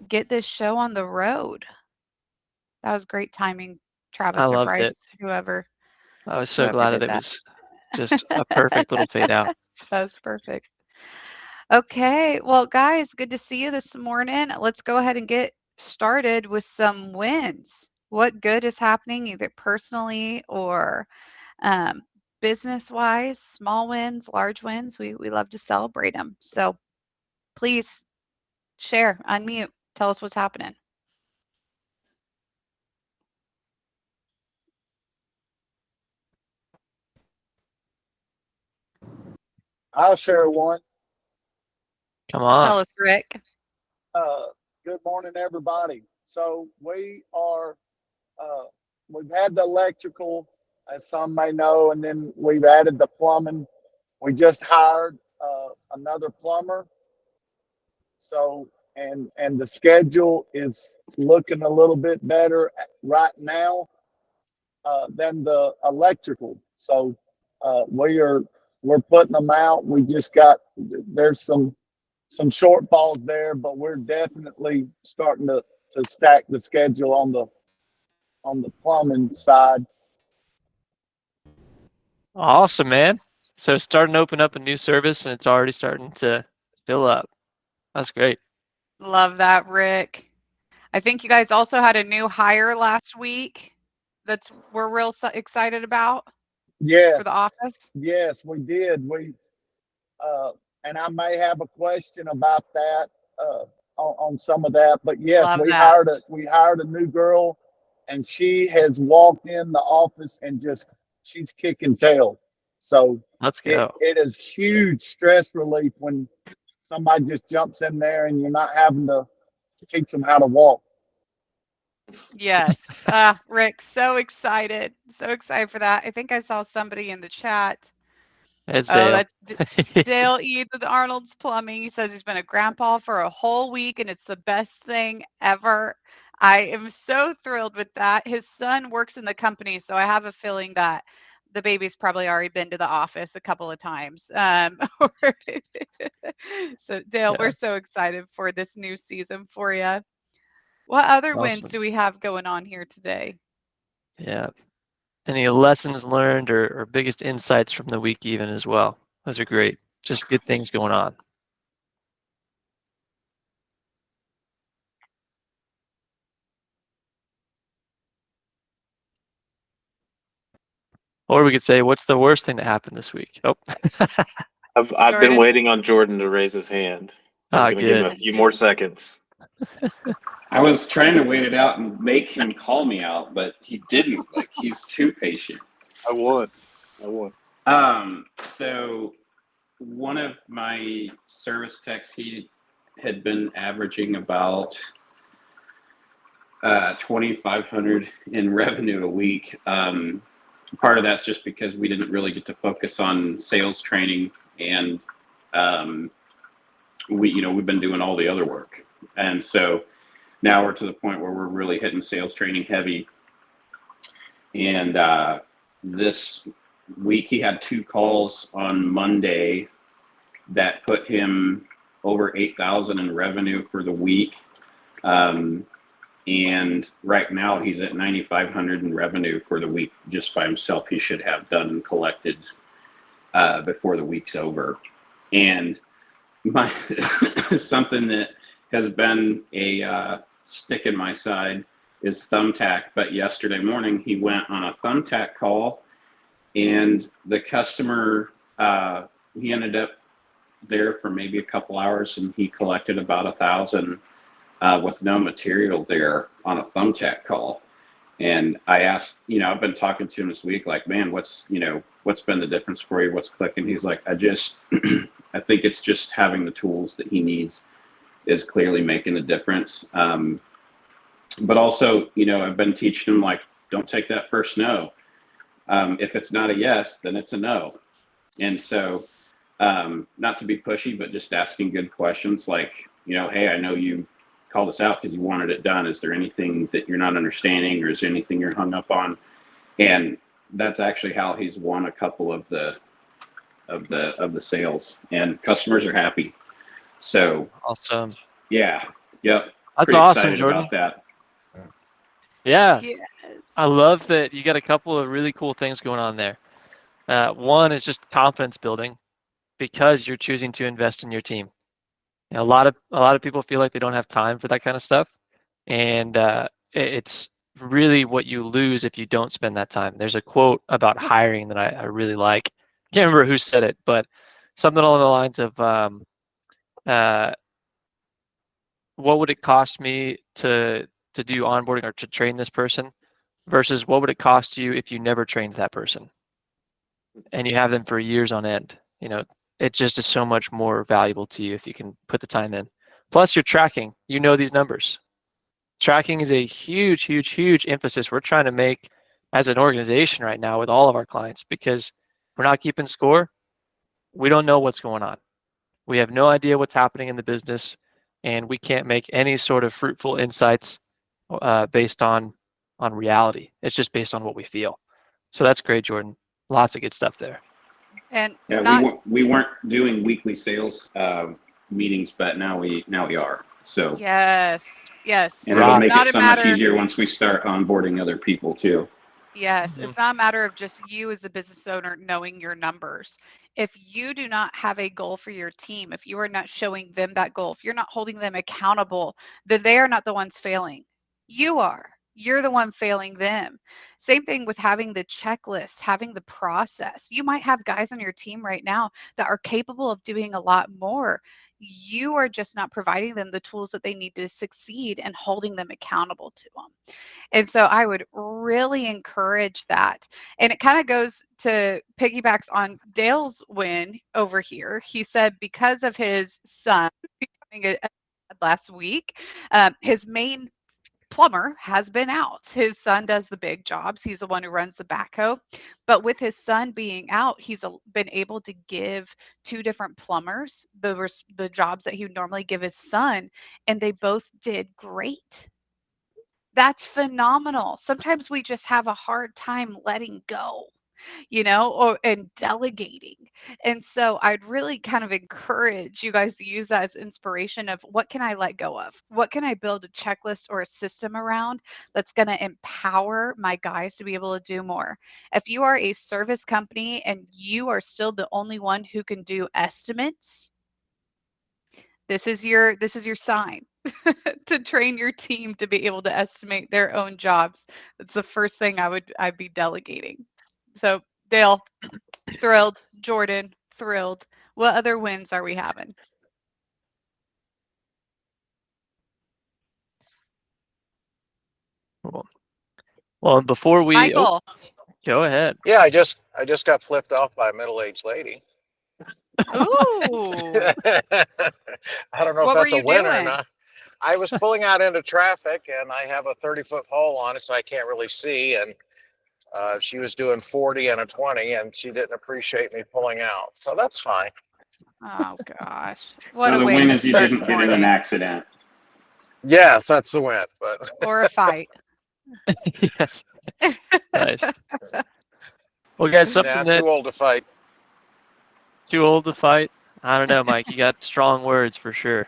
get this show on the road. That was great timing, I Travis or loved it. Bryce, whoever I was so whoever glad that did it that. was just a perfect little fade out. That was perfect. Okay, well, guys, good to see you this morning. Let's go ahead and get started with some wins. What good is happening, either personally or um, business-wise? Small wins, large wins. We love to celebrate them. So please share, unmute, tell us what's happening. I'll share one. Come on. Tell us, Rick. Uh, Good morning, everybody. So uh, we've had the electrical, as some may know, and then we've added the plumbing. We just hired another plumber. So, and the schedule is looking a little bit better right now than the electrical. So, we're putting them out. We just got there's some shortfalls there, but we're definitely starting to stack the schedule on the plumbing side. Awesome, man. So starting to open up a new service and it's already starting to fill up. That's great. Love that, Rick. I think you guys also had a new hire last week that's we're real excited about for the Yes, office. yes, we did. Uh, and I may have a question about that on some of that, but yes, Love that. we hired a new girl, and she has walked in the office and just she's kicking tail. So Let's go. it is huge stress relief when somebody just jumps in there and you're not having to teach them how to walk. Yes. Rick, so excited. So excited for that. I think I saw somebody in the chat. It's Oh, Dale. that's Dale Eads with Arnold's Plumbing. He says he's been a grandpa for a whole week and it's the best thing ever. I am so thrilled with that. His son works in the company, so I have a feeling that the baby's probably already been to the office a couple of times. So, Dale, we're Yeah, so excited for this new season for you. What other wins awesome. do we have going on here today? Yeah. Any lessons learned or biggest insights from the week even as well? Those are great. Just good things going on. Or we could say, what's the worst thing that happened this week? Oh, I've been Jordan? waiting on Jordan to raise his hand. I was ah, going to give him good. a few more seconds. I was trying to wait it out and make him call me out, but he didn't. Like he's too patient. I won. I won. So one of my service techs, he had been averaging about 2,500 in revenue a week. Part of that's just because we didn't really get to focus on sales training, and um, we've been doing all the other work, and so now we're to the point where we're really hitting sales training heavy. And this week he had 2 calls on Monday that put him over 8,000 in revenue for the week. And right now he's at 9,500 in revenue for the week just by himself. He should have done and collected before the week's over. And my something that has been a stick in my side is Thumbtack. But yesterday morning he went on a Thumbtack call, and the customer he ended up there for maybe a couple hours, and he collected about 1,000 with no material there on a Thumbtack call. And I asked, I've been talking to him this week, like, man, what's been the difference for you? What's clicking? He's like, I think it's just having the tools that he needs is clearly making the difference. But also, I've been teaching him, like, don't take that first no. If it's not a yes, then it's a no. And so, not to be pushy, but just asking good questions like, hey, I know you called us out because you wanted it done. Is there anything that you're not understanding, or is there anything you're hung up on? And that's actually how he's won a couple of the sales, and customers are happy. So Awesome. yeah, yep. That's pretty awesome, excited Jordan. about that. Yeah, Yes. I love that you got a couple of really cool things going on there. One is just confidence building because you're choosing to invest in your team. You know, a lot of people feel like they don't have time for that kind of stuff, and it's really what you lose if you don't spend that time. There's a quote about hiring that I really like. I can't remember who said it, but something along the lines of uh, what would it cost me to do onboarding or to train this person versus what would it cost you if you never trained that person and you have them for years on end? You know, it just is so much more valuable to you if you can put the time in. Plus, you're tracking. You know these numbers. Tracking is a huge, huge, huge emphasis we're trying to make as an organization right now with all of our clients because we're not keeping score. We don't know what's going on. We have no idea what's happening in the business, and we can't make any sort of fruitful insights based on reality. It's just based on what we feel. So that's great, Jordan. Lots of good stuff there. And Yeah, not we weren't doing weekly sales meetings, but now we are. So, yes, yes. and it'll It's make Right. it not a so much matter. easier once we start onboarding other people too. Yes, Mhm. it's not a matter of just you as a business owner knowing your numbers. If you do not have a goal for your team, if you are not showing them that goal, if you're not holding them accountable, then they are not the ones failing. You are. You're the one failing them. Same thing with having the checklist, having the process. You might have guys on your team right now that are capable of doing a lot more. You are just not providing them the tools that they need to succeed and holding them accountable to them. And so I would really encourage that. And it kind of goes to piggybacks on Dale's win over here. He said because of his son becoming a last week, his main plumber has been out. His son does the big jobs. He's the one who runs the backhoe. But with his son being out, he's been able to give two different plumbers the jobs that he would normally give his son, and they both did great. That's phenomenal. Sometimes we just have a hard time letting go, or and delegating. And so I'd really kind of encourage you guys to use that as inspiration of what can I let go of? What can I build a checklist or a system around that's going to empower my guys to be able to do more? If you are a service company and you are still the only one who can do estimates, this is your sign to train your team to be able to estimate their own jobs. That's the first thing I'd be delegating. So Dale, thrilled. Jordan, thrilled. What other wins are we having? Cool. Well, before we Michael, go ahead. Yeah, I just got flipped off by a middle-aged lady. ooh, I don't know if what were that's a you win or doing? not. I was pulling out into traffic, and I have a 30-foot pole on it, so I can't really see. And she was doing 40 and a 20, and she didn't appreciate me pulling out. So that's fine. Oh gosh, what So a the way win to is you start didn't the get in an morning accident. Yes, that's the win. But or a fight. Yes. Nice. Well, guys, something nah, that too old to fight. too old to fight. I don't know, Mike. You got strong words for sure.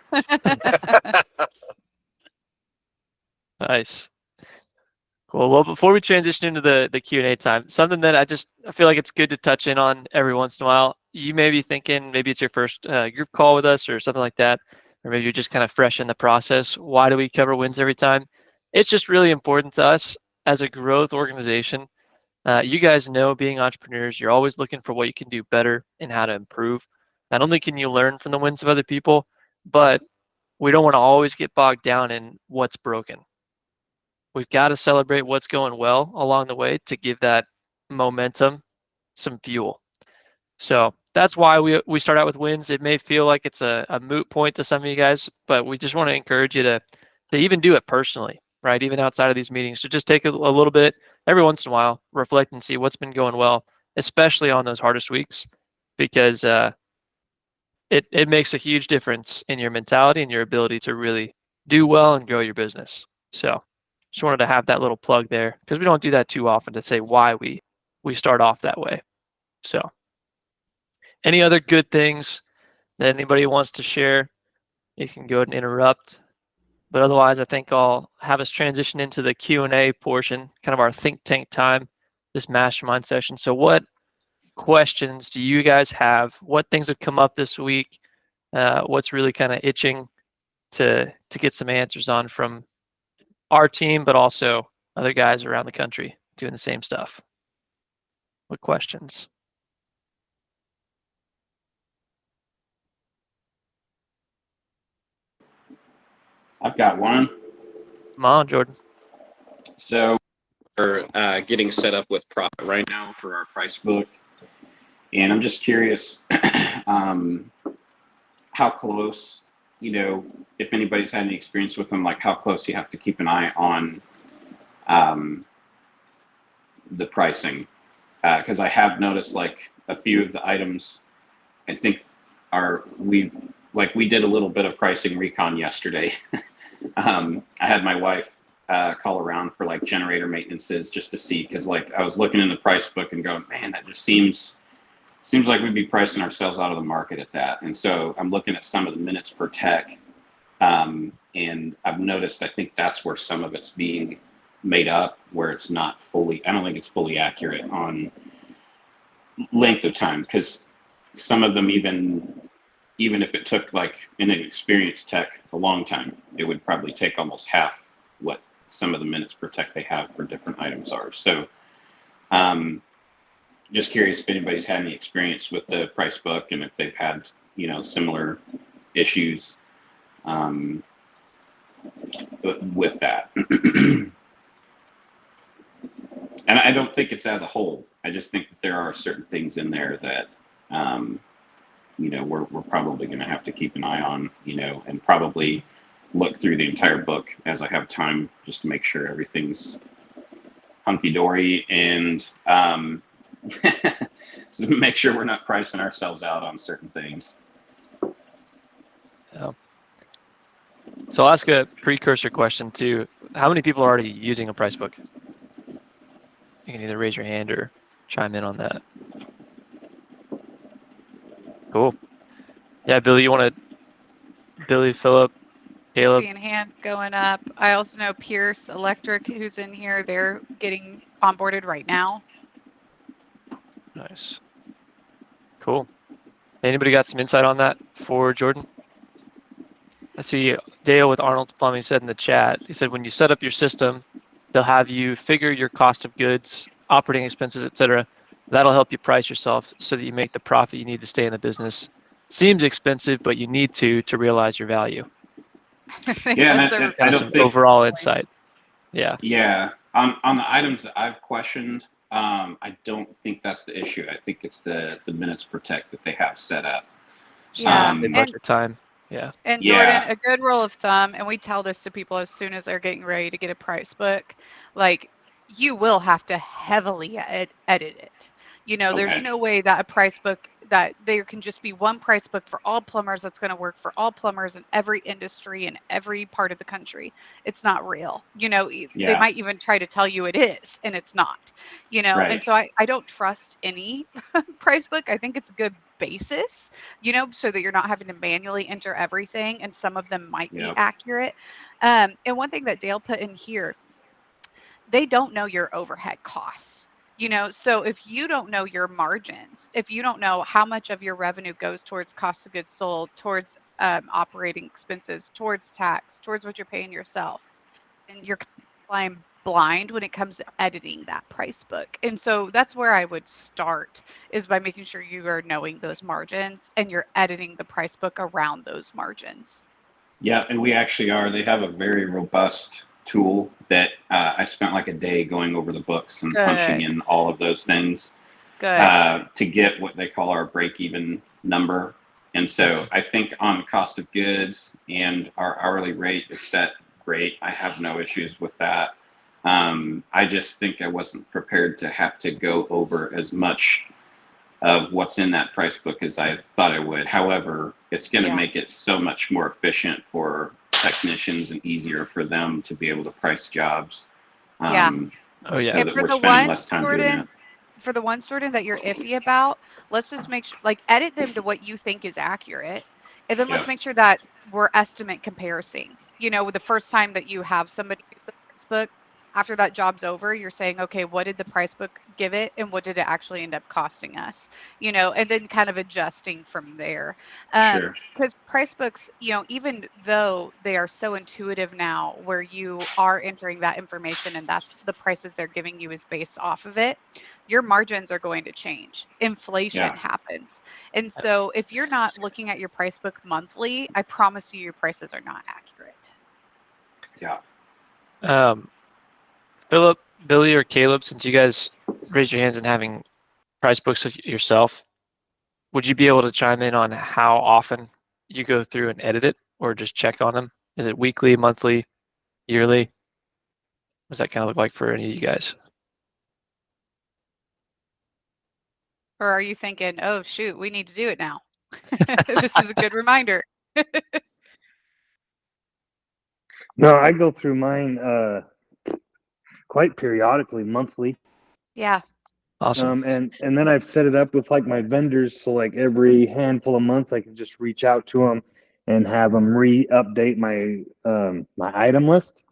Nice. Cool. Well, before we transition into the Q&A time, something that I feel like it's good to touch in on every once in a while. You may be thinking maybe it's your first group call with us or something like that, or maybe you're just kind of fresh in the process. Why do we cover wins every time? It's just really important to us as a growth organization. You guys know being entrepreneurs, you're always looking for what you can do better and how to improve. Not only can you learn from the wins of other people, but we don't want to always get bogged down in what's broken. We've got to celebrate what's going well along the way to give that momentum some fuel. So that's why we start out with wins. It may feel like it's a moot point to some of you guys, but we just want to encourage you to even do it personally, right? Even outside of these meetings. So just take a little bit every once in a while, reflect and see what's been going well, especially on those hardest weeks, because it makes a huge difference in your mentality and your ability to really do well and grow your business. So just wanted to have that little plug there because we don't do that too often to say why we start off that way. So any other good things that anybody wants to share, you can go ahead and interrupt. But otherwise, I think I'll have us transition into the Q&A portion, kind of our think tank time, this mastermind session. So what questions do you guys have? What things have come up this week? What's really kind of itching to get some answers on from our team, but also other guys around the country doing the same stuff? What questions? I've got one. Come on, Jordan. So we're getting set up with Profit right now for our price book. And I'm just curious how close, if anybody's had any experience with them, like how close you have to keep an eye on the pricing. Because I have noticed like a few of the items, I think we did a little bit of pricing recon yesterday. I had my wife call around for like generator maintenances just to see, because like I was looking in the price book and going, man, that just seems like we'd be pricing ourselves out of the market at that. And so I'm looking at some of the minutes per tech, and I've noticed I think that's where some of it's being made up, where it's not fully, I don't think it's fully accurate on length of time, because some of them, even if it took like an experienced tech a long time, it would probably take almost half what some of the minutes per tech they have for different items are. So just curious if anybody's had any experience with the price book and if they've had, similar issues with that. And I don't think it's as a whole. I just think that there are certain things in there that, we're probably going to have to keep an eye on, and probably look through the entire book as I have time, just to make sure everything's hunky-dory, and so make sure we're not pricing ourselves out on certain things. Yeah. So I'll ask a precursor question too. How many people are already using a price book? You can either raise your hand or chime in on that. Cool. Yeah, Billy, Philip, Caleb. Seeing hands going up. I also know Pierce Electric, who's in here. They're getting onboarded right now. Nice. Cool. Anybody got some insight on that for Jordan? I see Dale with Arnold's Plumbing said in the chat, he said when you set up your system, they'll have you figure your cost of goods, operating expenses, etc. That'll help you price yourself so that you make the profit you need to stay in the business. Seems expensive, but you need to realize your value. Yeah, and I don't think overall insight. Yeah. Yeah, on the items that I've questioned, I don't think that's the issue. I think it's the minutes per tech that they have set up. Yeah, budget time. Yeah. And Jordan, a good rule of thumb, and we tell this to people as soon as they're getting ready to get a price book, like you will have to heavily edit it. There's no way that a price book, that there can just be one price book for all plumbers that's going to work for all plumbers in every industry in every part of the country. It's not real. They might even try to tell you it is, and it's not. Right. And so I don't trust any price book. I think it's a good basis, so that you're not having to manually enter everything, and some of them might be accurate. And one thing that Dale put in here, they don't know your overhead costs. So if you don't know your margins, if you don't know how much of your revenue goes towards cost of goods sold, towards operating expenses, towards tax, towards what you're paying yourself, and you're flying blind when it comes to editing that price book. And so that's where I would start, is by making sure you are knowing those margins and you're editing the price book around those margins. Yeah, and we actually are. They have a very robust tool that I spent like a day going over the books and punching in all of those things to get what they call our break-even number. And so I think on cost of goods and our hourly rate is set great. I have no issues with that. I just think I wasn't prepared to have to go over as much of what's in that price book as I thought I would. However, it's going to make it so much more efficient for technicians and easier for them to be able to price jobs. So and that we're spending less time doing it. For the ones, Jordan, that you're iffy about, let's just make sure, edit them to what you think is accurate. And then let's make sure that we're estimate comparing. the first time that you have somebody use the price book, after that job's over, you're saying, okay, what did the price book give it and what did it actually end up costing us? And then kind of adjusting from there. Sure. Because price books, even though they are so intuitive now, where you are entering that information and that's the prices they're giving you is based off of it, your margins are going to change. Inflation Yeah. happens. And so if you're not looking at your price book monthly, I promise you your prices are not accurate. Yeah. Philip, Billy, or Caleb, since you guys raised your hands in having price books yourself, would you be able to chime in on how often you go through and edit it or just check on them? Is it weekly, monthly, yearly? What does that kind of look like for any of you guys? Or are you thinking, oh, shoot, we need to do it now? This is a good reminder. No, I go through mine quite periodically, monthly. Yeah. Awesome. And then I've set it up with like my vendors, so like every handful of months, I can just reach out to them and have them re-update my item list.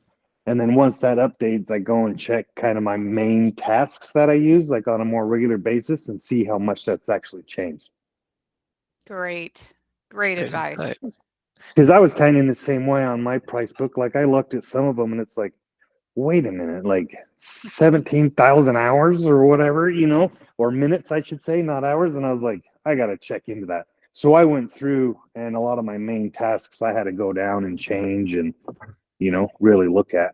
And then once that updates, I go and check kind of my main tasks that I use, like on a more regular basis, and see how much that's actually changed. Great. Great advice. Because I was kind of in the same way on my price book. Like I looked at some of them, and it's like, wait a minute, like 17,000 hours or whatever, or minutes, I should say, not hours. And I was like, I got to check into that. So I went through, and a lot of my main tasks I had to go down and change and, really look at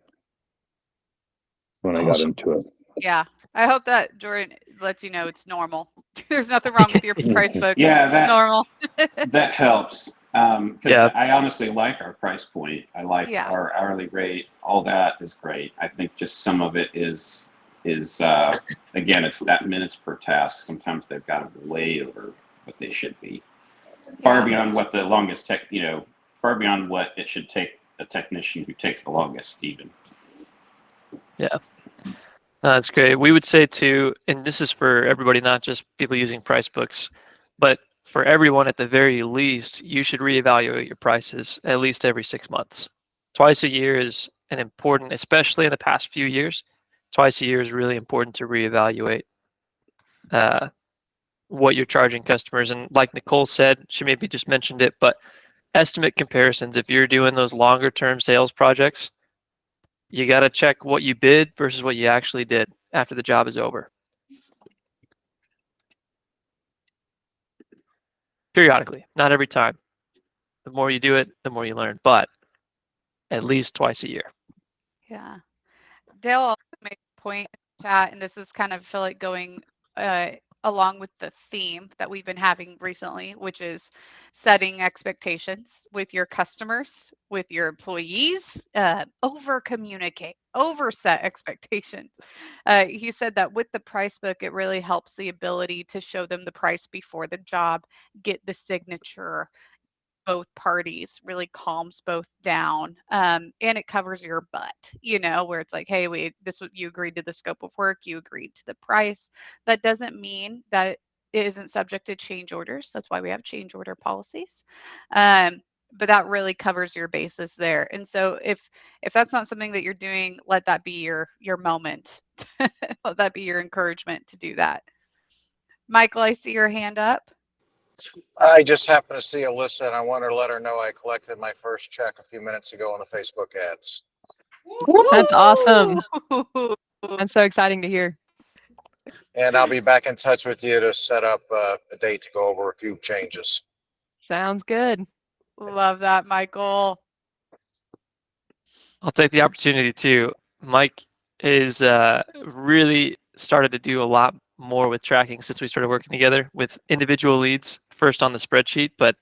when I got Awesome. into it. Yeah. I hope that Jordan lets you know it's normal. There's nothing wrong with your price book. Yeah, It's normal. that helps. Because Yeah. I honestly like our price point. I like Yeah. our hourly rate. All that is great. I think just some of it is again, it's that minutes per task. Sometimes they've got to be way over what they should be. Far Yeah. beyond what the longest far beyond what it should take a technician who takes the longest, even. Yeah. That's great. We would say too, and this is for everybody, not just people using price books, but for everyone at the very least, you should reevaluate your prices at least every 6 months. Twice a year is an important, especially in the past few years. Twice a year is really important to reevaluate what you're charging customers. And like Nicole said, she maybe just mentioned it, but estimate comparisons. If you're doing those longer term sales projects, you got to check what you bid versus what you actually did after the job is over. Periodically, not every time. The more you do it, the more you learn, but at least twice a year. Yeah. Dale also made a point in the chat, and this is kind of feel like going along with the theme that we've been having recently, which is setting expectations with your customers, with your employees, over communicate, over set expectations. He said that with the price book, it really helps the ability to show them the price before the job, get the signature, both parties, really calms both down, and it covers your butt, where it's like, hey, you agreed to the scope of work, you agreed to the price. That doesn't mean that it isn't subject to change orders. That's why we have change order policies. But that really covers your bases there. And so if that's not something that you're doing, let that be your moment. Let that be your encouragement to do that. Michael, I see your hand up. I just happened to see Alyssa, and I wanted to let her know I collected my first check a few minutes ago on the Facebook ads. That's awesome. Woo! That's so exciting to hear. And I'll be back in touch with you to set up a date to go over a few changes. Sounds good. Love that, Michael. I'll take the opportunity too. Mike is really started to do a lot more with tracking since we started working together with individual leads, first on the spreadsheet, but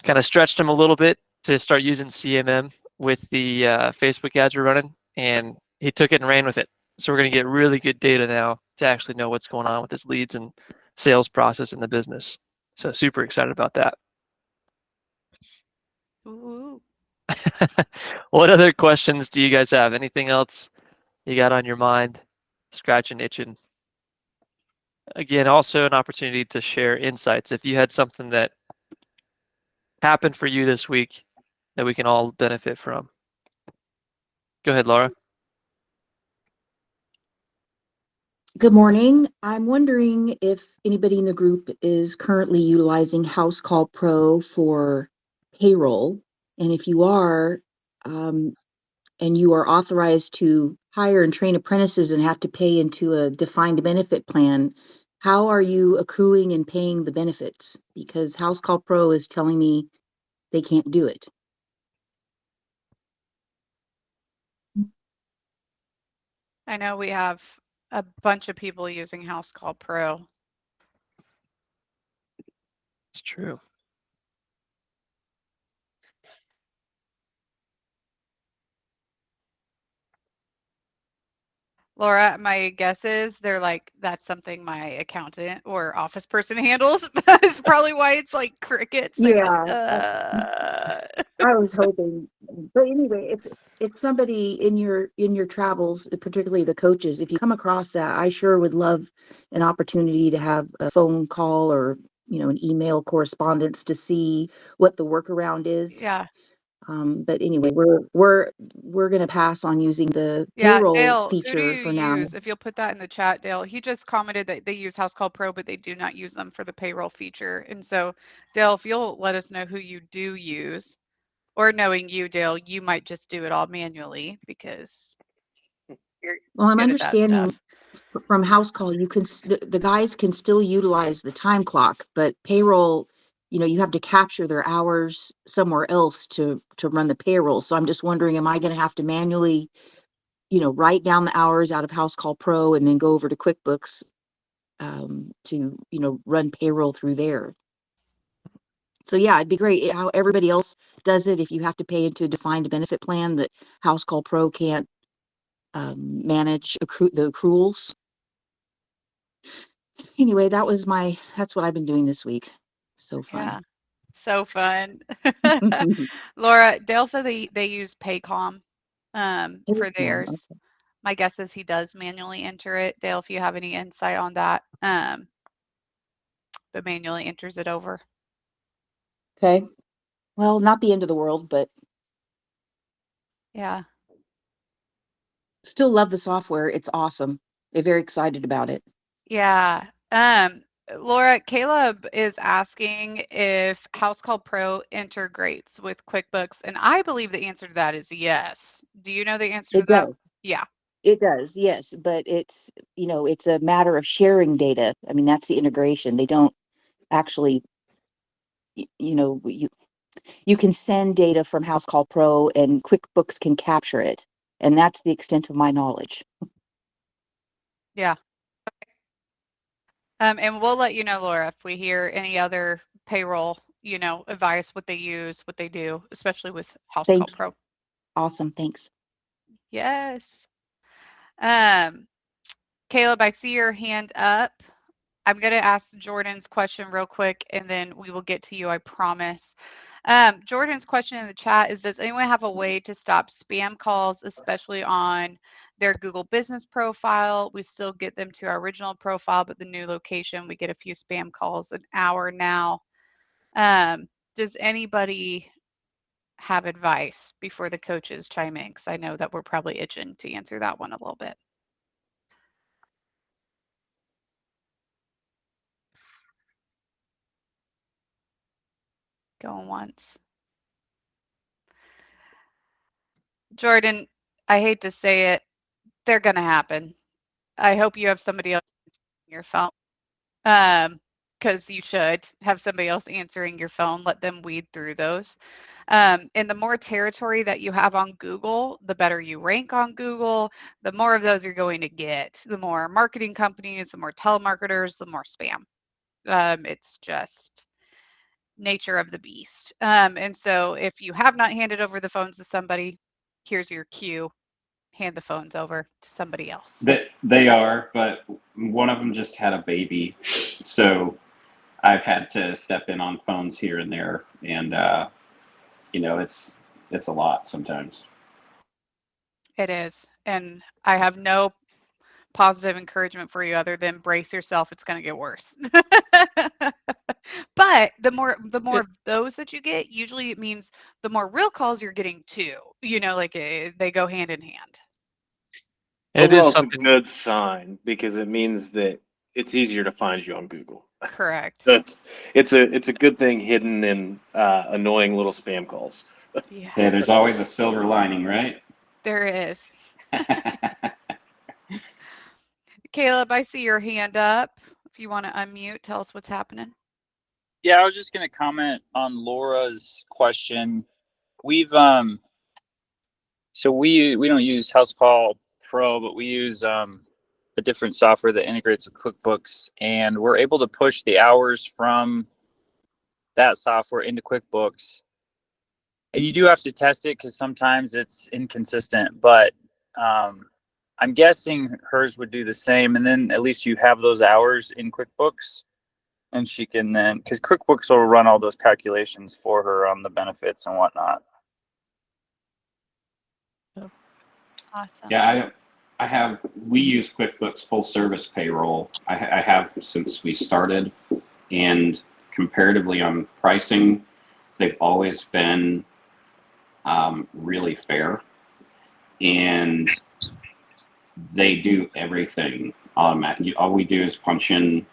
kind of stretched him a little bit to start using CMM with the Facebook ads we're running, and he took it and ran with it. So we're going to get really good data now to actually know what's going on with his leads and sales process in the business. So super excited about that. Ooh. What other questions do you guys have? Anything else you got on your mind? Scratching, itching. Again, also an opportunity to share insights. If you had something that happened for you this week that we can all benefit from, Go ahead, Laura. Good morning. I'm wondering if anybody in the group is currently utilizing House Call Pro for payroll. And if you are, and you are authorized to hire and train apprentices and have to pay into a defined benefit plan, how are you accruing and paying the benefits? Because House Call Pro is telling me they can't do it. I know we have a bunch of people using House Call Pro. It's true. Laura, my guess is they're like, that's something my accountant or office person handles. That's probably why it's like crickets. They're like, I was hoping, but anyway, if somebody in your travels, particularly the coaches, if you come across that, I sure would love an opportunity to have a phone call or an email correspondence to see what the workaround is. Yeah. But anyway, we're gonna pass on using the Yeah, payroll Dale, who do feature you for now. use? If you'll put that in the chat, Dale. He just commented that they use House Call Pro, but they do not use them for the payroll feature. And so, Dale, if you'll let us know who you do use, or knowing you, Dale, you might just do it all manually because you're Well, I'm good at that understanding stuff. from House Call, the guys can still utilize the time clock, but payroll, you have to capture their hours somewhere else to run the payroll. So I'm just wondering, am I going to have to manually, write down the hours out of House Call Pro and then go over to QuickBooks to run payroll through there? So yeah, it'd be great how everybody else does it. If you have to pay into a defined benefit plan, that House Call Pro can't manage the accruals. Anyway, that's what I've been doing this week. So fun. Yeah, so fun. Laura, Dale said they use Paycom for theirs. Okay. My guess is he does manually enter it. Dale, if you have any insight on that, but manually enters it over. Okay. Well, not the end of the world, but Yeah. still love the software. It's awesome. They're very excited about it. Yeah. Laura, Caleb is asking if House Call Pro integrates with QuickBooks, and I believe the answer to that is yes. Do you know the answer to It that? does. Yeah. It does, yes, but it's a matter of sharing data. I mean, that's the integration. They don't actually, you can send data from House Call Pro and QuickBooks can capture it. And that's the extent of my knowledge. Yeah. And we'll let you know, Laura, if we hear any other payroll, advice, what they use, what they do, especially with House Call Thank you. Pro. Awesome. Thanks. Yes. Caleb, I see your hand up. I'm going to ask Jordan's question real quick, and then we will get to you, I promise. Jordan's question in the chat is, does anyone have a way to stop spam calls, especially on their Google business profile? We still get them to our original profile, but the new location, we get a few spam calls an hour now. Does anybody have advice before the coaches chime in? Because I know that we're probably itching to answer that one a little bit. Going once. Jordan, I hate to say it, they're going to happen. I hope you have somebody else answering your phone, because you should have somebody else answering your phone. Let them weed through those. And the more territory that you have on Google, the better you rank on Google, the more of those you're going to get. The more marketing companies, the more telemarketers, the more spam. It's just nature of the beast. And so if you have not handed over the phones to somebody, here's your cue. Hand the phones over to somebody else. They are, but one of them just had a baby, so I've had to step in on phones here and there, and it's a lot sometimes. It is. And I have no positive encouragement for you other than brace yourself. It's going to get worse. But But the more of those that you get, usually it means the more real calls you're getting too. Like they go hand in hand. And it is Overall, it's a something. good sign because it means that it's easier to find you on Google. Correct. It's a good thing hidden in annoying little spam calls. Yeah, Yeah, there's always a silver lining, right? there is. Caleb, I see your hand up. If you want to unmute, tell us what's happening. Yeah, I was just going to comment on Laura's question. We've so we don't use House Call Pro, but we use a different software that integrates with QuickBooks, and we're able to push the hours from that software into QuickBooks. And you do have to test it because sometimes it's inconsistent, but I'm guessing hers would do the same. And then at least you have those hours in QuickBooks, and she can then, because QuickBooks will run all those calculations for her on the benefits and whatnot. Awesome. Yeah, we use QuickBooks full service payroll. I have since we started, and comparatively on pricing, they've always been really fair, and they do everything automatic. All we do is punch in,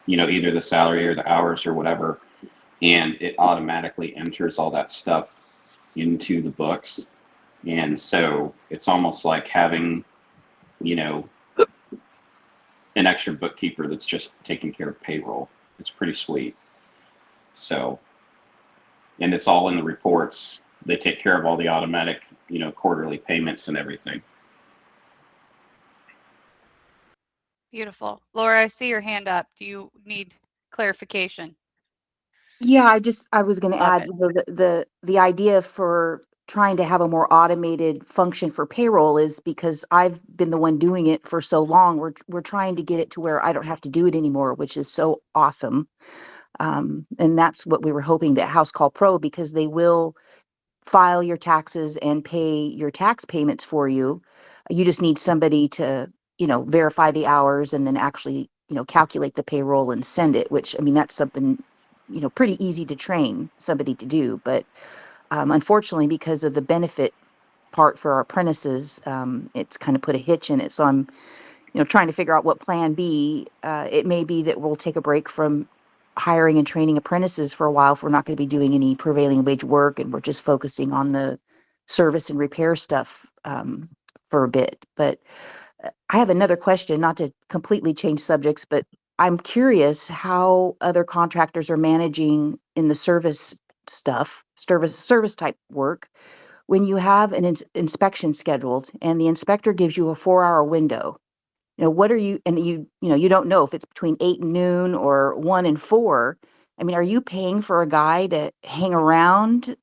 either the salary or the hours or whatever, and it automatically enters all that stuff into the books. And so it's almost like having, an extra bookkeeper that's just taking care of payroll. It's pretty sweet. So, and it's all in the reports. They take care of all the automatic, quarterly payments and everything. Beautiful. Laura, I see your hand up. Do you need clarification? Yeah, I was going to Love add, it. the idea for trying to have a more automated function for payroll is because I've been the one doing it for so long. We're trying to get it to where I don't have to do it anymore, which is so awesome. And that's what we were hoping that House Call Pro, because they will file your taxes and pay your tax payments for you. You just need somebody to, verify the hours and then actually, calculate the payroll and send it, which, I mean, that's something, pretty easy to train somebody to do. But unfortunately, because of the benefit part for our apprentices, it's kind of put a hitch in it. So I'm, trying to figure out what plan B. It may be that we'll take a break from hiring and training apprentices for a while if we're not going to be doing any prevailing wage work, and we're just focusing on the service and repair stuff for a bit. But I have another question, not to completely change subjects, but I'm curious how other contractors are managing in the service stuff, service type work, when you have an inspection scheduled and the inspector gives you a 4-hour window. What are you, and you don't know if it's between 8 and noon or 1 and 4. I mean, are you paying for a guy to hang around?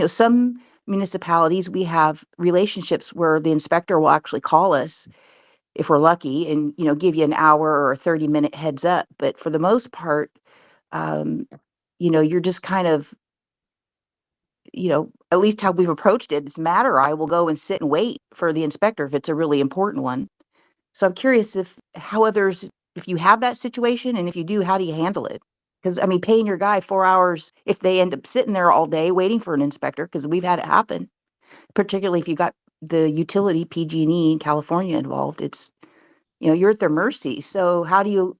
Some municipalities, we have relationships where the inspector will actually call us if we're lucky and, give you an hour or a 30-minute heads up. But for the most part, um, you're just kind of, at least how we've approached it, it's a matter. I will go and sit and wait for the inspector if it's a really important one. So I'm curious if you have that situation, and if you do, how do you handle it? Because I mean, paying your guy 4 hours, if they end up sitting there all day waiting for an inspector, because we've had it happen, particularly if you got the utility PG&E in California involved, it's, you're at their mercy. So how do you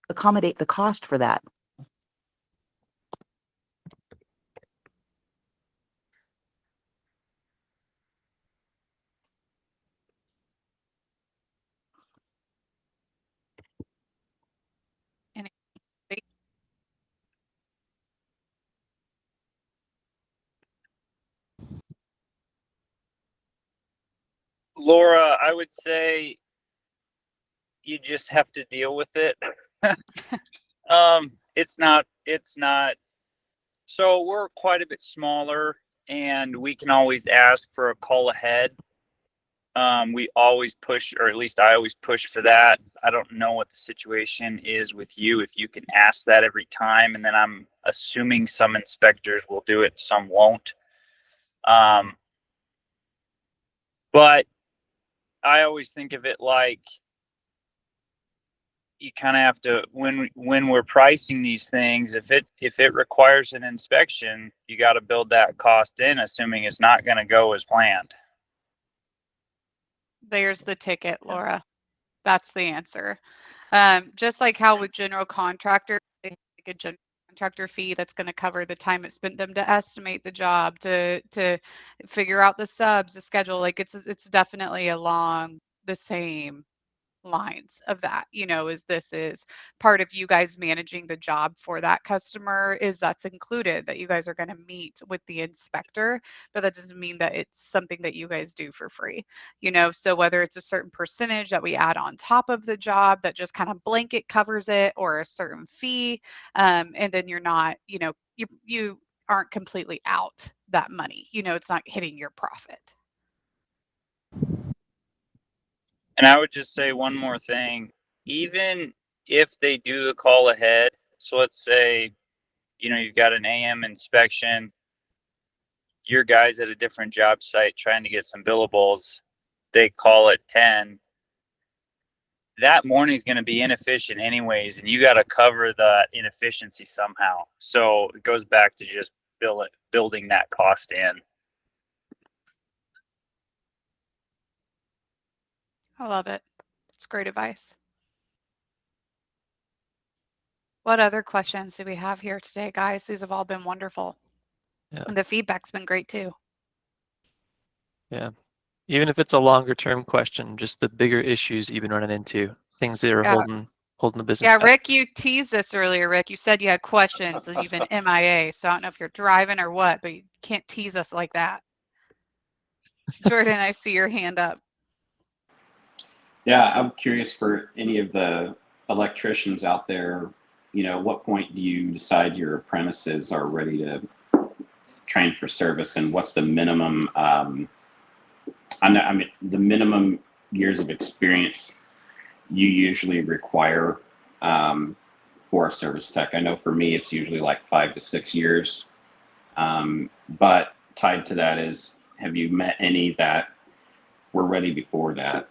accommodate the cost for that? Any- Laura, I would say you just have to deal with it. It's not. So we're quite a bit smaller, and we can always ask for a call ahead. We always push, or at least I always push for that. I don't know what the situation is with you, if you can ask that every time, and then I'm assuming some inspectors will do it, some won't. But I always think of it like you kind of have to, when we're pricing these things, if it requires an inspection, you got to build that cost in, assuming it's not going to go as planned. There's the ticket, Laura. That's the answer. Just like how with general contractor, they take a general contractor fee that's going to cover the time it spent them to estimate the job, to figure out the subs, the schedule. Like it's definitely along the same lines of that, is this is part of you guys managing the job for that customer, is that's included, that you guys are going to meet with the inspector, but that doesn't mean that it's something that you guys do for free. So whether it's a certain percentage that we add on top of the job that just kind of blanket covers it, or a certain fee, and then you're not, you aren't completely out that money, it's not hitting your profit. And I would just say one more thing. Even if they do the call ahead, so let's say, you've got an AM inspection, your guys at a different job site trying to get some billables, they call at 10. That morning's going to be inefficient anyways, and you got to cover the inefficiency somehow. So it goes back to just building that cost in. I love it. It's great advice. What other questions do we have here today, guys? These have all been wonderful. Yeah. And the feedback's been great too. Yeah. Even if it's a longer term question, just the bigger issues you've been running into, things that are holding the business Yeah, back. Rick, you teased us earlier, Rick. You said you had questions and you've been MIA. So I don't know if you're driving or what, but you can't tease us like that. Jordan, I see your hand up. Yeah, I'm curious for any of the electricians out there, at what point do you decide your apprentices are ready to train for service, and what's the minimum, the minimum years of experience you usually require for a service tech? I know for me, it's usually like 5 to 6 years. But tied to that is, have you met any that were ready before that?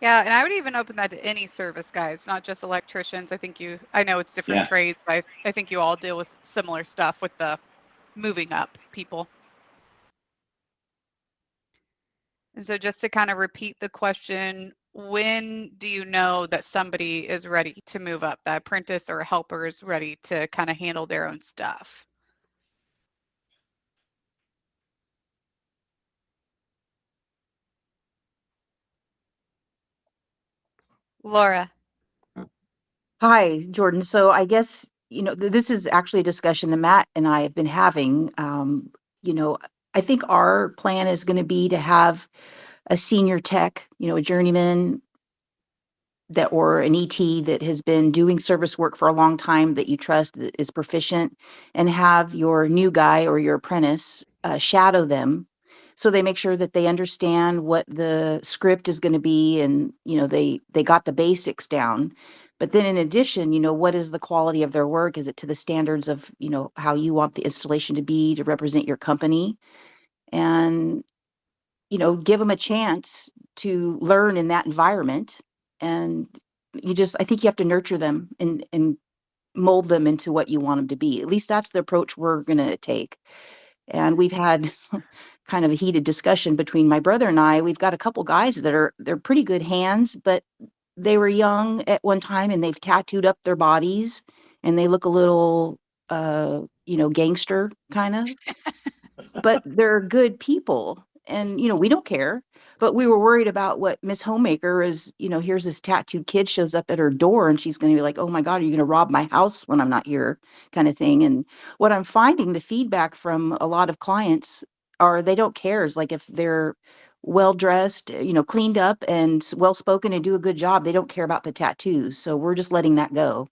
Yeah, and I would even open that to any service guys, not just electricians. I know it's different trades, but I think you all deal with similar stuff with the moving up people. And so just to kind of repeat the question, when do you know that somebody is ready to move up, that apprentice or a helper is ready to kind of handle their own stuff? Laura. Hi, Jordan. So I guess, this is actually a discussion that Matt and I have been having. I think our plan is going to be to have a senior tech, a journeyman or an ET that has been doing service work for a long time, that you trust, that is proficient, and have your new guy or your apprentice shadow them, so they make sure that they understand what the script is going to be, and they got the basics down. But then in addition, what is the quality of their work? Is it to the standards of how you want the installation to be, to represent your company? And give them a chance to learn in that environment. And I think you have to nurture them and mold them into what you want them to be. At least that's the approach we're going to take. And we've had kind of a heated discussion between my brother and I. We've got a couple guys they're pretty good hands, but they were young at one time and they've tattooed up their bodies and they look a little, gangster kind of, but they're good people. And, we don't care, but we were worried about what Miss Homemaker is, here's this tattooed kid shows up at her door and she's going to be like, oh my God, are you going to rob my house when I'm not here, kind of thing. And what I'm finding, the feedback from a lot of clients are they don't care. It's like if they're well dressed, cleaned up and well spoken and do a good job, they don't care about the tattoos. So we're just letting that go.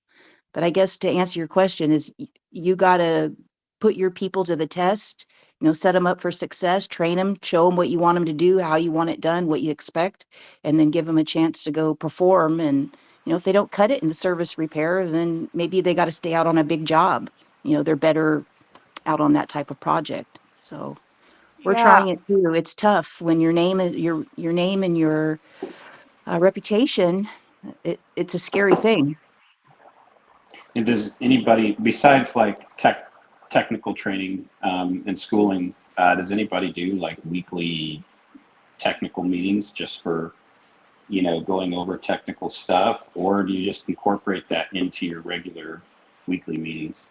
But I guess to answer your question is you got to put your people to the test, set them up for success, train them, show them what you want them to do, how you want it done, what you expect, and then give them a chance to go perform. And, if they don't cut it in the service repair, then maybe they got to stay out on a big job. They're better out on that type of project. So we're trying it too. It's tough when your name is your name and your reputation It's a scary thing. And does anybody, besides like technical training and schooling, does anybody do like weekly technical meetings just for, going over technical stuff, or do you just incorporate that into your regular weekly meetings?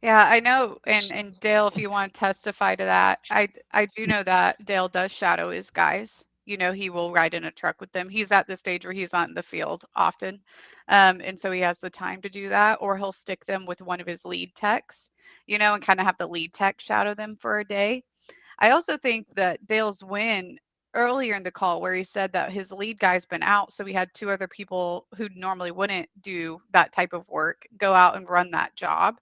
Yeah, I know, and Dale, if you want to testify to that, I do know that Dale does shadow his guys. You know, he will ride in a truck with them. He's at the stage where he's on the field often, and so he has the time to do that, or he'll stick them with one of his lead techs, and kind of have the lead tech shadow them for a day. I also think that Dale's win earlier in the call where he said that his lead guy's been out, so we had two other people who normally wouldn't do that type of work go out and run that job.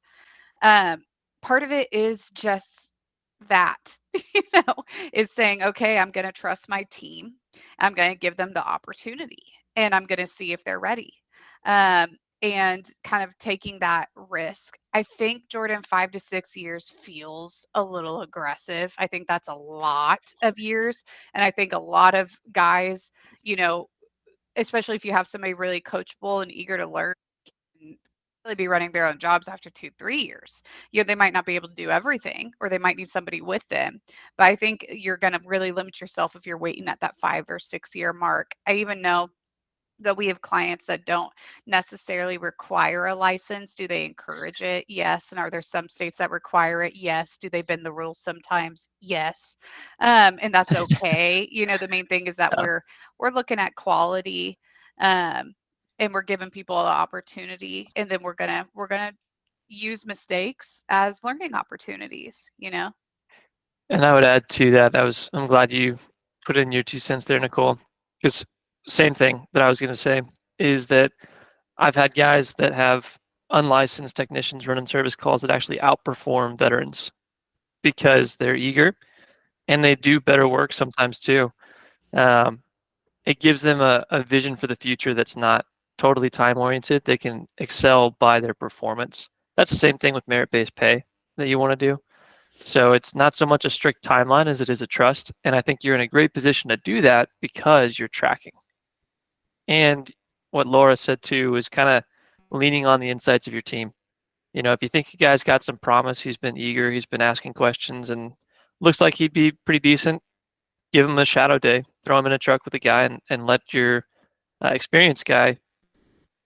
um, Part of it is just that, you know, is saying, okay, I'm going to trust my team. I'm going to give them the opportunity and I'm going to see if they're ready. And kind of taking that risk. I think Jordan, 5 to 6 years feels a little aggressive. I think that's a lot of years. And I think a lot of guys, you know, especially if you have somebody really coachable and eager to learn, really be running their own jobs after 2 3 years. They might not be able to do everything, or they might need somebody with them, but I think you're going to really limit yourself if you're waiting at that 5 or 6 year mark. I even know that we have clients that don't necessarily require a license. Do they encourage it? Yes. And are there some states that require it? Yes. Do they bend the rules sometimes? Yes. And that's okay. The main thing is that Yeah. we're looking at quality, um, and we're giving people an opportunity, and then we're gonna use mistakes as learning opportunities. And I would add to that, I'm glad you put in your 2 cents there, Nicole, because same thing that I was going to say is that I've had guys that have unlicensed technicians running service calls that actually outperform veterans because they're eager and they do better work sometimes too. Um, it gives them a vision for the future that's not totally time oriented. They can excel by their performance. That's the same thing with merit-based pay that you want to do. So it's not so much a strict timeline as it is a trust. And I think you're in a great position to do that because you're tracking. And what Laura said too is kind of leaning on the insights of your team. If you think a guy's got some promise, he's been eager, he's been asking questions, and looks like he'd be pretty decent, give him a shadow day, throw him in a truck with a guy, and let your experienced guy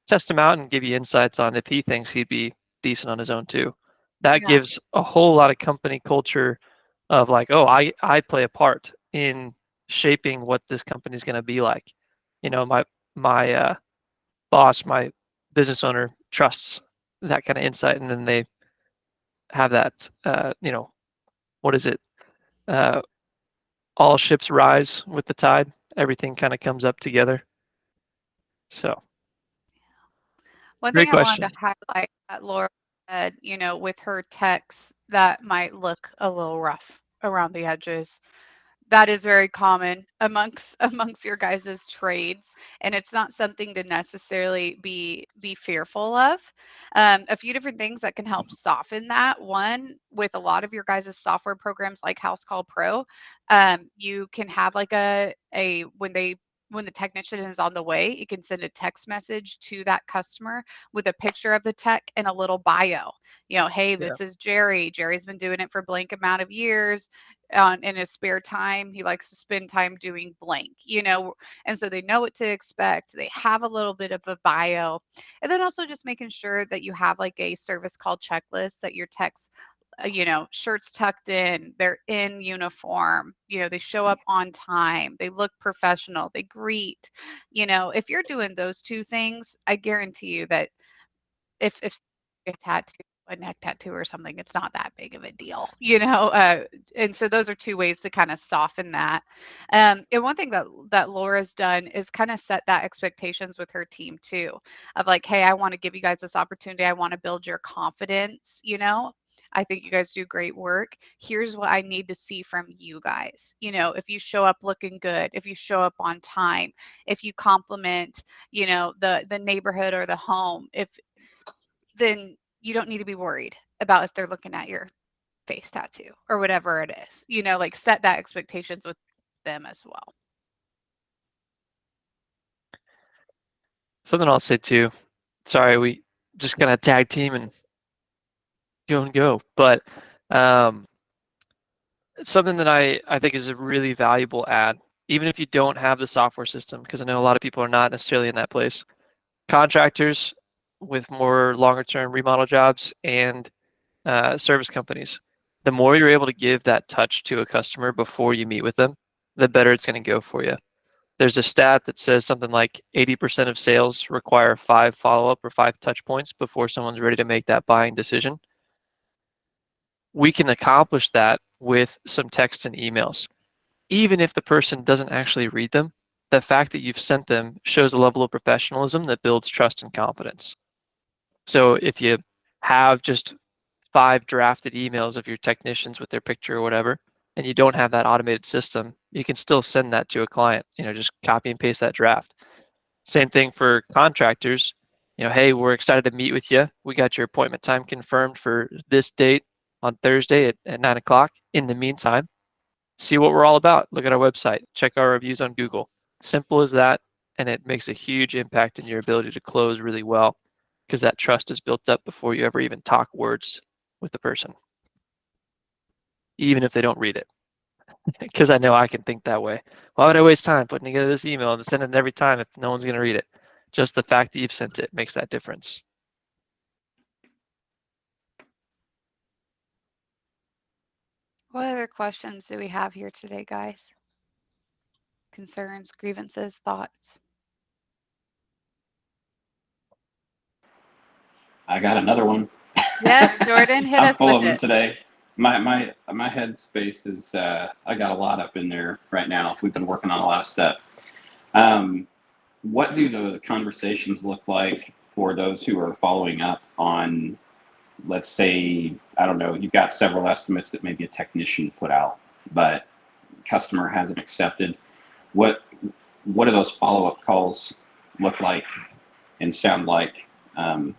test him out and give you insights on if he thinks he'd be decent on his own too. That Yeah. gives a whole lot of company culture of like, oh, I play a part in shaping what this company's going to be like. My boss, my business owner trusts that kind of insight, and then they have that. What is it? Uh, all ships rise with the tide. Everything kind of comes up together. So, One great thing I wanted question. to highlight that Laura said, with her text that might look a little rough around the edges. That is very common amongst your guys' trades, and it's not something to necessarily be fearful of. A few different things that can help soften that. One, with a lot of your guys' software programs like House Call Pro, you can have like a when the technician is on the way, you can send a text message to that customer with a picture of the tech and a little bio. Hey, Yeah. this is Jerry. Jerry's been doing it for blank amount of years. In his spare time, he likes to spend time doing blank. And so they know what to expect. They have a little bit of a bio. And then also just making sure that you have like a service call checklist that your techs, shirts tucked in, they're in uniform, they show up on time, they look professional, they greet. If you're doing those two things, I guarantee you that if a tattoo, a neck tattoo or something, it's not that big of a deal. And so those are two ways to kind of soften that. And one thing that Laura's done is kind of set that expectations with her team too, of like, hey, I want to give you guys this opportunity. I want to build your confidence. I think you guys do great work. Here's what I need to see from you guys. If you show up looking good, if you show up on time, if you compliment, the neighborhood or the home, then you don't need to be worried about if they're looking at your face tattoo or whatever it is. Like set that expectations with them as well. Something I'll say too. Sorry, we just gonna tag team and go. But um, something that I think is a really valuable add, even if you don't have the software system, because I know a lot of people are not necessarily in that place. Contractors with more longer term remodel jobs and service companies, the more you're able to give that touch to a customer before you meet with them, the better it's going to go for you. There's a stat that says something like 80% of sales require 5 follow-up or 5 touch points before someone's ready to make that buying decision. We can accomplish that with some texts and emails. Even if the person doesn't actually read them, the fact that you've sent them shows a level of professionalism that builds trust and confidence. So if you have just 5 drafted emails of your technicians with their picture or whatever, and you don't have that automated system, you can still send that to a client. Just copy and paste that draft. Same thing for contractors. Hey, we're excited to meet with you. We got your appointment time confirmed for this date on Thursday at 9 o'clock. In the meantime, see what we're all about. Look at our website. Check our reviews on Google. Simple as that, and it makes a huge impact in your ability to close really well because that trust is built up before you ever even talk words with the person, even if they don't read it. Because I know I can think that way. Why would I waste time putting together this email and sending it every time if no one's going to read it? Just the fact that you've sent it makes that difference. What other questions do we have here today, guys? Concerns, grievances, thoughts? I got another one. Yes, Jordan, hit I'm us full with of them it. today. My headspace is I got a lot up in there right now. We've been working on a lot of stuff. What do the conversations look like for those who are following up on, let's say, I don't know, you've got several estimates that maybe a technician put out, but customer hasn't accepted. What do those follow-up calls look like and sound like from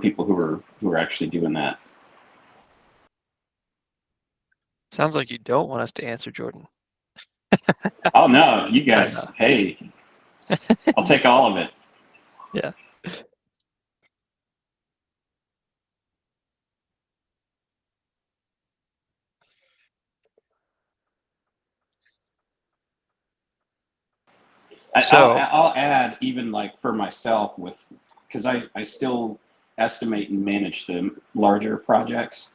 people who are actually doing that? Sounds like you don't want us to answer, Jordan. Oh no, you guys, hey, I'll take all of it. Yeah. I'll add even like for myself because I still estimate and manage the larger projects.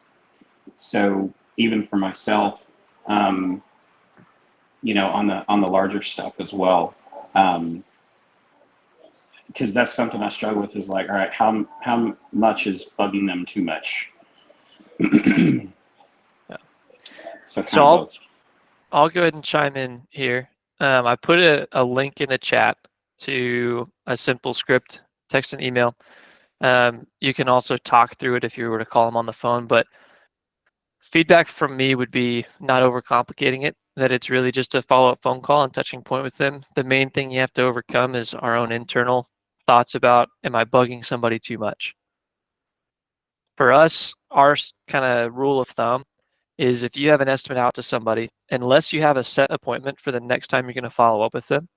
So even for myself, on the larger stuff as well, because that's something I struggle with is like, all right, how much is bugging them too much? Yeah. So I'll go ahead and chime in here. I put a link in the chat to a simple script, text and email. You can also talk through it if you were to call them on the phone, but feedback from me would be not overcomplicating it, that it's really just a follow-up phone call and touching point with them. The main thing you have to overcome is our own internal thoughts about, am I bugging somebody too much? For us, our kind of rule of thumb is if you have an estimate out to somebody, unless you have a set appointment for the next time you're going to follow up with them,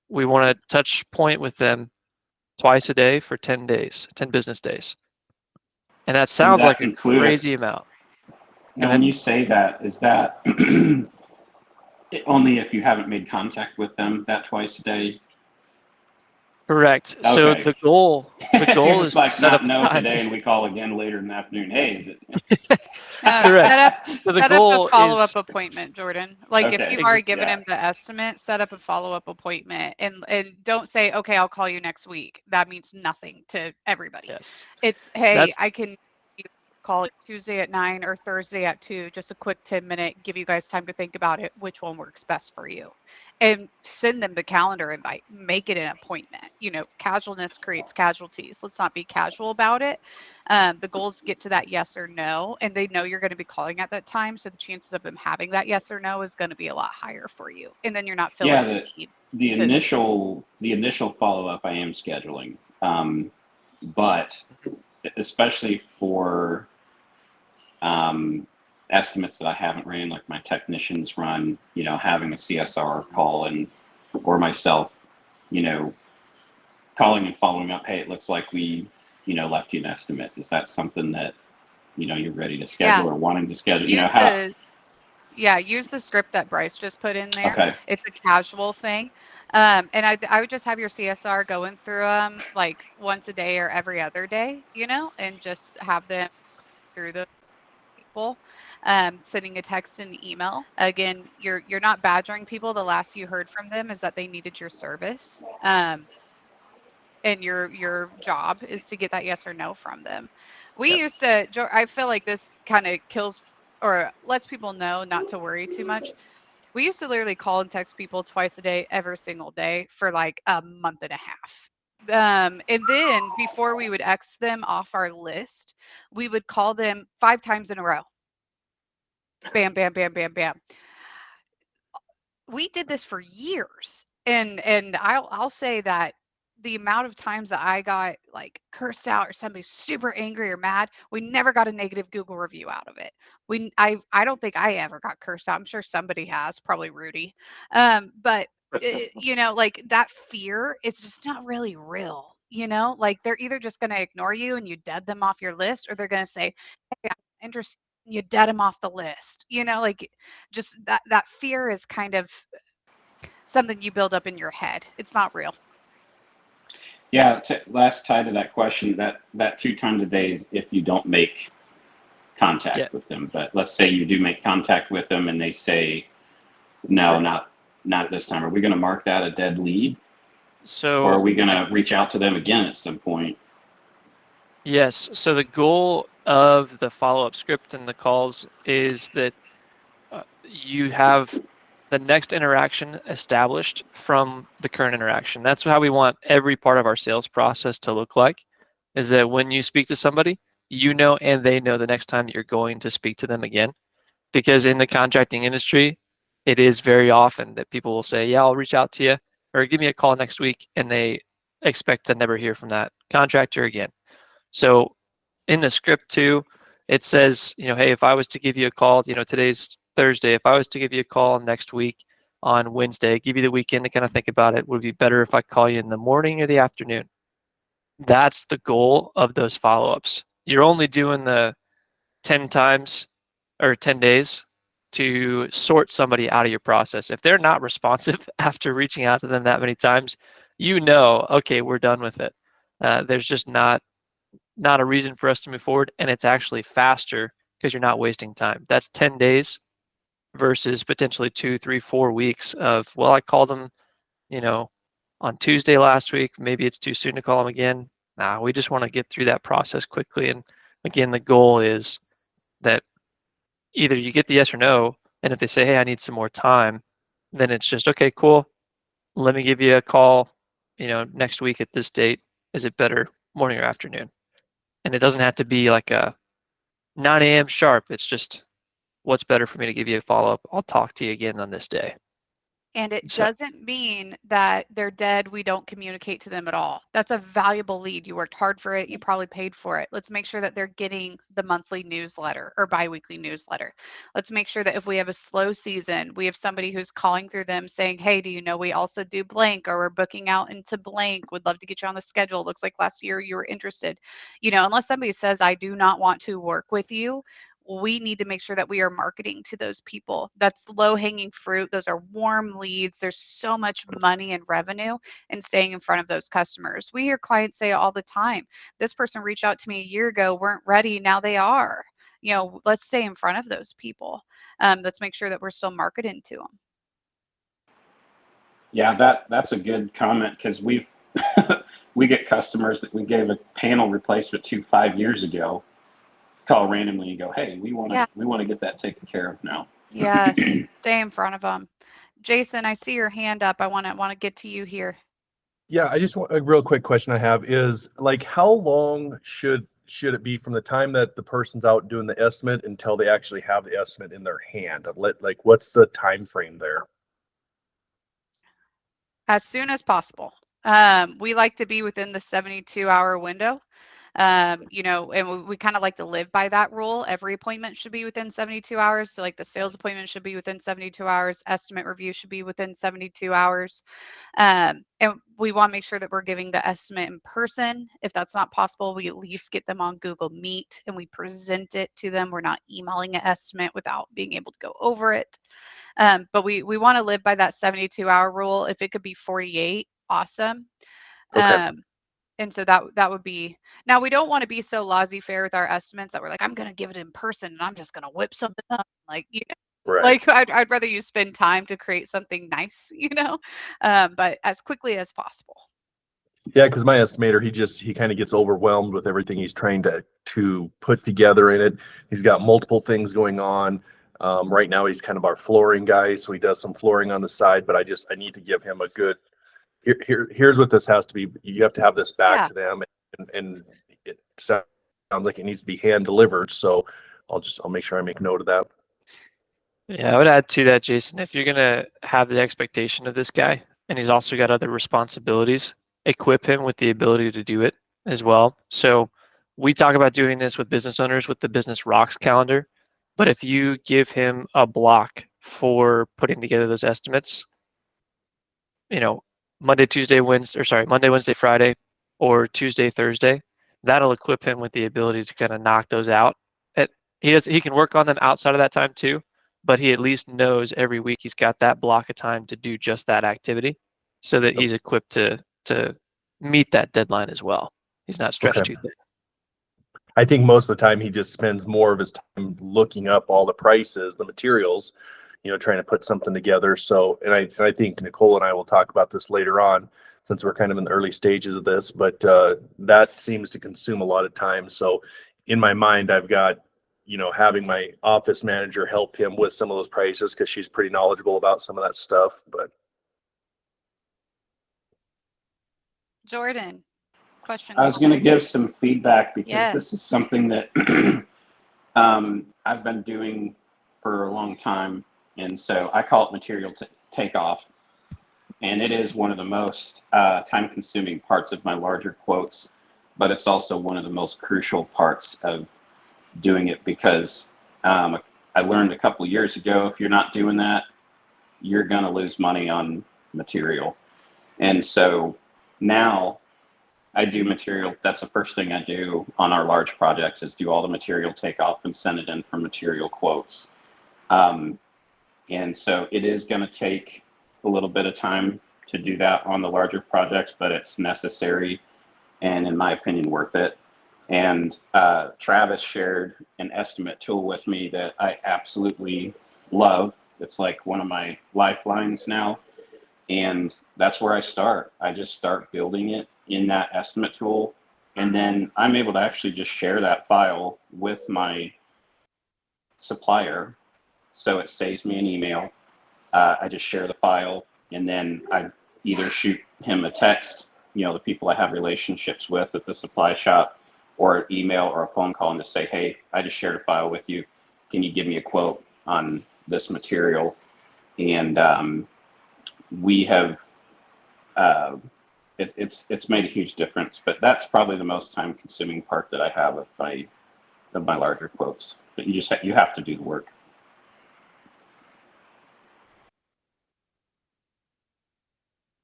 we want to touch point with them twice a day for 10 days, 10 business days. And that sounds like a crazy amount. Now, when you say that, is that only if you haven't made contact with them that twice a day? Correct. Okay. So the goal is like to set up no time. today, and we call again later in the afternoon. Hey, is it? Correct. So the set goal up a follow-up is appointment, Jordan. Like if you've already given him the estimate, set up a follow-up appointment and don't say, okay, I'll call you next week. That means nothing to everybody. Yes. It's, hey, I can call it Tuesday at 9 or Thursday at 2, just a quick 10-minute, give you guys time to think about it, which one works best for you. And send them the calendar invite, make it an appointment. Casualness creates casualties. Let's not be casual about it. The goal is to get to that yes or no, and they know you're going to be calling at that time. So the chances of them having that yes or no is going to be a lot higher for you. And then you're not feeling the initial follow-up I am scheduling. But especially for estimates that I haven't ran, like my technicians run, having a CSR call or myself, you know, calling and following up, hey, it looks like we, left you an estimate. Is that something that, you're ready to Yeah. schedule or wanting to schedule? Use the use the script that Bryce just put in there. Okay. It's a casual thing. And I would just have your CSR going through them like once a day or every other day, and just have them through those people, sending a text and email. Again, you're not badgering people. The last you heard from them is that they needed your service. And your job is to get that yes or no from them. We Yep. used to, I feel like this kind of kills or lets people know not to worry too much. We used to literally call and text people twice a day, every single day for like a month and a half. And then before we would X them off our list, we would call them 5 times in a row. Bam, bam, bam, bam, bam. We did this for years. And I'll say that the amount of times that I got like cursed out or somebody super angry or mad, we never got a negative Google review out of it. I don't think I ever got cursed out. I'm sure somebody has, probably Rudy. But like that fear is just not really real. Like they're either just going to ignore you and you dead them off your list, or they're going to say, "Hey, I'm interested." And you dead them off the list. Like just that fear is kind of something you build up in your head. It's not real. Yeah. Last tie to that question, that 2 times a day is if you don't make contact with them. But let's say you do make contact with them and they say, no, not at this time. Are we going to mark that a dead lead? Or are we going to reach out to them again at some point? Yes. So the goal of the follow-up script and the calls is that you have the next interaction established from the current interaction. That's how we want every part of our sales process to look like, is that when you speak to somebody, and they know the next time that you're going to speak to them again. Because in the contracting industry, it is very often that people will say, yeah, I'll reach out to you or give me a call next week, and they expect to never hear from that contractor again. So in the script too, it says, hey, if I was to give you a call, today's Thursday, if I was to give you a call next week on Wednesday, give you the weekend to kind of think about it, would it be better if I call you in the morning or the afternoon? That's the goal of those follow-ups. You're only doing the 10 times or 10 days to sort somebody out of your process. If they're not responsive after reaching out to them that many times, okay, we're done with it. There's just not a reason for us to move forward, and it's actually faster because you're not wasting time. That's 10 days versus potentially 2, 3, 4 weeks of, well, I called them, on Tuesday last week. Maybe it's too soon to call them again. Nah, we just want to get through that process quickly. And again, the goal is that either you get the yes or no, and if they say, hey, I need some more time, then it's just, okay, cool. Let me give you a call, next week at this date. Is it better morning or afternoon? And it doesn't have to be like a 9 a.m. sharp. It's just, what's better for me to give you a follow-up? I'll talk to you again on this day. And it So, doesn't mean that they're dead. We don't communicate to them at all. That's a valuable lead. You worked hard for it. You probably paid for it. Let's make sure that they're getting the monthly newsletter or biweekly newsletter. Let's make sure that if we have a slow season, we have somebody who's calling through them saying, hey, do you know we also do blank, or we're booking out into blank. Would love to get you on the schedule. Looks like last year you were interested. Unless somebody says, I do not want to work with you, we need to make sure that we are marketing to those people. That's low hanging fruit. Those are warm leads. There's so much money and revenue in staying in front of those customers. We hear clients say it all the time. This person reached out to me a year ago, weren't ready. Now they are. Let's stay in front of those people. Let's make sure that we're still marketing to them. Yeah, that's a good comment, because we get customers that we gave a panel replacement to 5 years ago, call randomly and go, hey, we want to get that taken care of now. Yes, stay in front of them. Jason, I see your hand up. I want to get to you here. Yeah, I just want a real quick question I have is, like, how long should it be from the time that the person's out doing the estimate until they actually have the estimate in their hand? Like, what's the time frame there? As soon as possible. We like to be within the 72-hour window. You know, and we kind of like to live by that rule. Every appointment should be within 72 hours. So like the sales appointment should be within 72 hours, estimate review should be within 72 hours. And we want to make sure that we're giving the estimate in person. If that's not possible, we at least get them on Google Meet and we present it to them. We're not emailing an estimate without being able to go over it. But we want to live by that 72-hour rule. If it could be 48, awesome. Okay. And so that would be, now we don't want to be so laissez-faire with our estimates that we're like, I'm going to give it in person and I'm just going to whip something up. Like, you know, Right. like I'd rather you spend time to create something nice, you know, but as quickly as possible. Yeah, because my estimator, he kind of gets overwhelmed with everything he's trying to put together in it. He's got multiple things going on. Right now, he's kind of our flooring guy, so he does some flooring on the side. But I need to give him a good. Here's what this has to be. You have to have this back Yeah. to them, and it sounds like it needs to be hand delivered. So I'll make sure I make note of that. Yeah, I would add to that, Jason, if you're going to have the expectation of this guy and he's also got other responsibilities, equip him with the ability to do it as well. So we talk about doing this with business owners with the Business Rocks calendar. But if you give him a block for putting together those estimates, you know, Monday, Wednesday, Friday, or Tuesday, Thursday, that'll equip him with the ability to kind of knock those out. He can work on them outside of that time too, but he at least knows every week he's got that block of time to do just that activity so that he's equipped to meet that deadline as well. He's not stretched Okay. too thin. I think most of the time he just spends more of his time looking up all the prices, the materials, trying to put something together. So, and I think Nicole and I will talk about this later on since we're kind of in the early stages of this, but that seems to consume a lot of time. So in my mind, I've got, having my office manager help him with some of those prices because she's pretty knowledgeable about some of that stuff. But Jordan, question. I was going to give some feedback because Yes. this is something that I've been doing for a long time. And so I call it material takeoff. And it is one of the most time consuming parts of my larger quotes, but it's also one of the most crucial parts of doing it because I learned a couple of years ago, if you're not doing that, you're going to lose money on material. And so now I do material. That's the first thing I do on our large projects is do all the material takeoff and send it in for material quotes. And so it is going to take a little bit of time to do that on the larger projects, but it's necessary and in my opinion, worth it. And Travis shared an estimate tool with me that I absolutely love. It's like one of my lifelines now. And that's where I start. I just start building it in that estimate tool. And then I'm able to actually just share that file with my supplier. So it saves me an email. I just share the file and then I either shoot him a text, the people I have relationships with at the supply shop, or an email or a phone call and just say, hey, I just shared a file with you. Can you give me a quote on this material? And we have, it's made a huge difference, but that's probably the most time consuming part that I have of my larger quotes. But you have to do the work.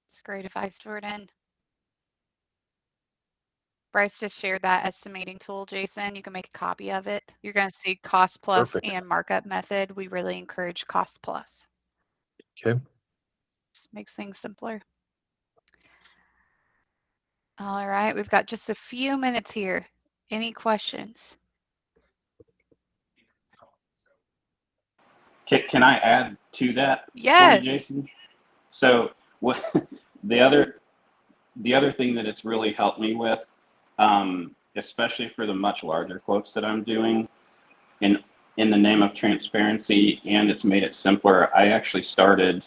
It's great advice, Jordan. Bryce just shared that estimating tool, Jason. You can make a copy of it. You're going to see cost plus Perfect. and markup method. We really encourage cost plus. Okay. Just makes things simpler. All right, we've got just a few minutes here. Any questions? Can I add to that Yes. for you, Jason? So what the other thing that it's really helped me with, especially for the much larger quotes that I'm doing, in the name of transparency, and it's made it simpler. I actually started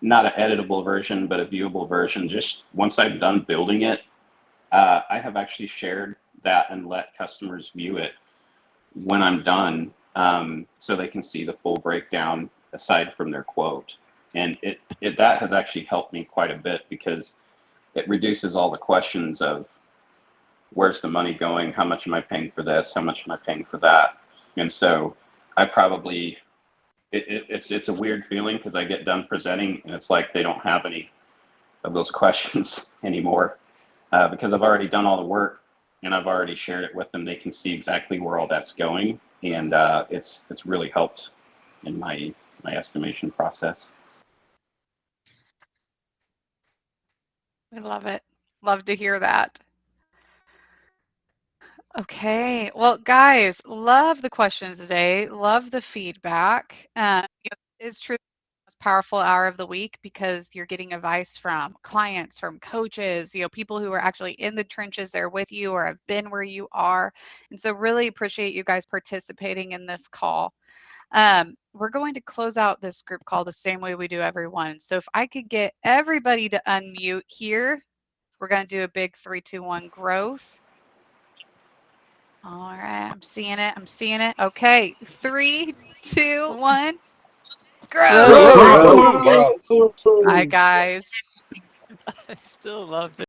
not an editable version, but a viewable version. Just once I've done building it, I have actually shared that and let customers view it when I'm done, so they can see the full breakdown aside from their quote. And that has actually helped me quite a bit because it reduces all the questions of, where's the money going? How much am I paying for this? How much am I paying for that? And so I probably, it's a weird feeling because I get done presenting and it's like they don't have any of those questions anymore because I've already done all the work and I've already shared it with them. They can see exactly where all that's going, and it's really helped in my estimation process. I love it. Love to hear that. Okay. Well, guys, love the questions today. Love the feedback. It is truly the most powerful hour of the week because you're getting advice from clients, from coaches, people who are actually in the trenches there with you or have been where you are. And so really appreciate you guys participating in this call. We're going to close out this group call the same way we do everyone. So if I could get everybody to unmute here, we're going to do a big 3, 2, 1 growth. All right, I'm seeing it. I'm seeing it. Okay, 3, 2, 1, growth. Growth. Growth. Bye, guys. I still love